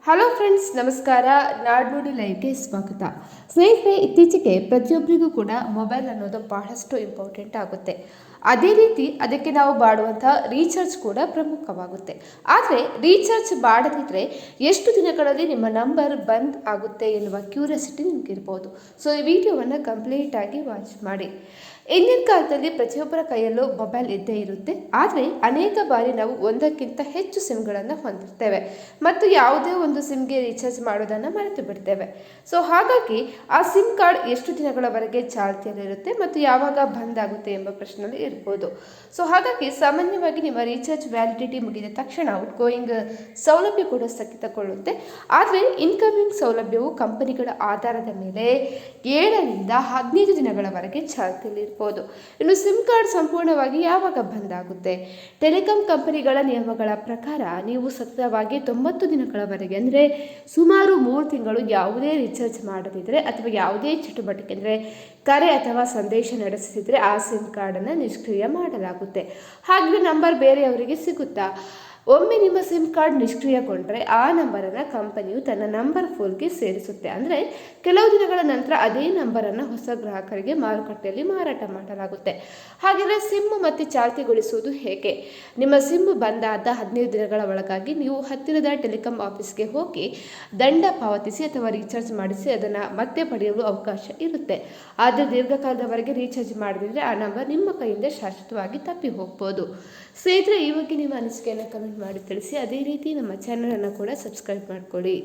Hello friends, ನಮಸ್ಕಾರ. ನಾಡ್ನುಡಿ ಲೈವ್ಗೆ ಸ್ವಾಗತ. ಸ್ನೇಹಿತರೆ, ಇತ್ತೀಚೆಗೆ ಪ್ರತಿಯೊಬ್ಬರಿಗೂ ಕೂಡ ಮೊಬೈಲ್ ಅನ್ನೋದು ಬಹಳಷ್ಟು ಇಂಪಾರ್ಟೆಂಟ್ ಆಗುತ್ತೆ. ಅದೇ ರೀತಿ ಅದಕ್ಕೆ ನಾವು ಮಾಡುವಂತಹ ರೀಚಾರ್ಜ್ ಕೂಡ ಪ್ರಮುಖವಾಗುತ್ತೆ. ಆದರೆ ರೀಚಾರ್ಜ್ ಮಾಡದಿದ್ದರೆ ಎಷ್ಟು ದಿನಗಳಲ್ಲಿ ನಿಮ್ಮ ನಂಬರ್ ಬಂದ್ ಆಗುತ್ತೆ ಎನ್ನುವ ಕ್ಯೂರಿಯಾಸಿಟಿ ನಿಮಗಿರ್ಬೋದು. ಸೊ ಈ ವಿಡಿಯೋವನ್ನು ಕಂಪ್ಲೀಟಾಗಿ ವಾಚ್ ಮಾಡಿ. ಇಂದಿನ ಕಾಲದಲ್ಲಿ ಪ್ರತಿಯೊಬ್ಬರ ಕೈಯಲ್ಲೂ ಮೊಬೈಲ್ ಇದ್ದೇ ಇರುತ್ತೆ. ಆದರೆ ಅನೇಕ ಬಾರಿ ನಾವು ಒಂದಕ್ಕಿಂತ ಹೆಚ್ಚು ಸಿಮ್ಗಳನ್ನು ಹೊಂದಿರ್ತೇವೆ ಮತ್ತು ಯಾವುದೇ ಒಂದು ಸಿಮ್ಗೆ ರೀಚಾರ್ಜ್ ಮಾಡೋದನ್ನು ಮರೆತು ಬಿಡ್ತೇವೆ. ಸೊ ಹಾಗಾಗಿ ಆ ಸಿಮ್ ಕಾರ್ಡ್ ಎಷ್ಟು ದಿನಗಳವರೆಗೆ ಚಾಲ್ತಿಯಲ್ಲಿರುತ್ತೆ ಮತ್ತು ಯಾವಾಗ ಬಂದ್ ಆಗುತ್ತೆ ಎಂಬ ಪ್ರಶ್ನೆ ಇರ್ಬೋದು. ಸೊ ಹಾಗಾಗಿ ಸಾಮಾನ್ಯವಾಗಿ ನಿಮ್ಮ ರೀಚಾರ್ಜ್ ವ್ಯಾಲಿಡಿಟಿ ಮುಗಿದ ತಕ್ಷಣ ಔಟ್ಗೋಯಿಂಗ್ ಸೌಲಭ್ಯ ಕೂಡ ಸ್ಥಗಿತಗೊಳ್ಳುತ್ತೆ. ಆದರೆ ಇನ್ಕಮಿಂಗ್ ಸೌಲಭ್ಯವು ಕಂಪನಿಗಳ ಆಧಾರದ ಮೇಲೆ 7ರಿಂದ 15 ದಿನಗಳವರೆಗೆ ಚಾಲ್ತಿಯಲ್ಲಿ ಇರ್ಬೋದು. ಇನ್ನು ಸಿಮ್ ಕಾರ್ಡ್ ಸಂಪೂರ್ಣವಾಗಿ ಯಾವಾಗ ಬಂದ್ ಆಗುತ್ತೆ? ಟೆಲಿಕಾಂ ಕಂಪನಿಗಳ ನಿಯಮಗಳ ಪ್ರಕಾರ ನೀವು ಸತತವಾಗಿ 90 ದಿನಗಳವರೆಗೆ ಅಂದರೆ ಸುಮಾರು 3 ತಿಂಗಳು ಯಾವುದೇ ರೀಚಾರ್ಜ್ ಮಾಡದಿದ್ದರೆ ಅಥವಾ ಯಾವುದೇ ಚಟುವಟಿಕೆ ಅಂದರೆ ಕರೆ ಅಥವಾ ಸಂದೇಶ ನಡೆಸಿದರೆ ಆ ಸಿಮ್ ಕಾರ್ಡನ್ನು ನಿಷ್ಕ್ರಿಯ ಮಾಡಲಾಗುತ್ತೆ. ಹಾಗೆ ನಂಬರ್ ಬೇರೆಯವರಿಗೆ ಸಿಗುತ್ತಾ? ಒಮ್ಮೆ ನಿಮ್ಮ ಸಿಮ್ ಕಾರ್ಡ್ ನಿಷ್ಕ್ರಿಯಗೊಂಡ್ರೆ ಆ ನಂಬರನ್ನು ಕಂಪನಿಯು ತನ್ನ ನಂಬರ್ ಫೋನ್ಗೆ ಸೇರಿಸುತ್ತೆ. ಅಂದರೆ ಕೆಲವು ದಿನಗಳ ನಂತರ ಅದೇ ನಂಬರನ್ನು ಹೊಸ ಗ್ರಾಹಕರಿಗೆ ಮಾರುಕಟ್ಟೆಯಲ್ಲಿ ಮಾರಾಟ ಮಾಡಲಾಗುತ್ತೆ. ಹಾಗೆಯೇ ಸಿಮ್ ಮತ್ತೆ ಚಾಲ್ತಿಗೊಳಿಸುವುದು ಹೇಗೆ? ನಿಮ್ಮ ಸಿಮ್ ಬಂದಾದ 15 ದಿನಗಳ ಒಳಗಾಗಿ ನೀವು ಹತ್ತಿರದ ಟೆಲಿಕಾಂ ಆಫೀಸ್ಗೆ ಹೋಗಿ ದಂಡ ಪಾವತಿಸಿ ಅಥವಾ ರೀಚಾರ್ಜ್ ಮಾಡಿಸಿ ಅದನ್ನು ಮತ್ತೆ ಪಡೆಯಲು ಅವಕಾಶ ಇರುತ್ತೆ. ಆದರೆ ದೀರ್ಘಕಾಲದವರೆಗೆ ರೀಚಾರ್ಜ್ ಮಾಡದಿದ್ದರೆ ಆ ನಂಬರ್ ನಿಮ್ಮ ಕೈಯಿಂದ ಶಾಶ್ವತವಾಗಿ ತಪ್ಪಿ ಹೋಗ್ಬೋದು. ಸ್ನೇಹಿತರೆ, ಈ ಬಗ್ಗೆ ನಿಮ್ಮ ಅನಿಸಿಕೆಯನ್ನು ಕಮೆಂಟ್ ಮಾಡಿ ತಿಳಿಸಿ. ಅದೇ ರೀತಿ ನಮ್ಮ ಚಾನಲನ್ನು ಕೂಡ ಸಬ್ಸ್ಕ್ರೈಬ್ ಮಾಡ್ಕೊಳ್ಳಿ.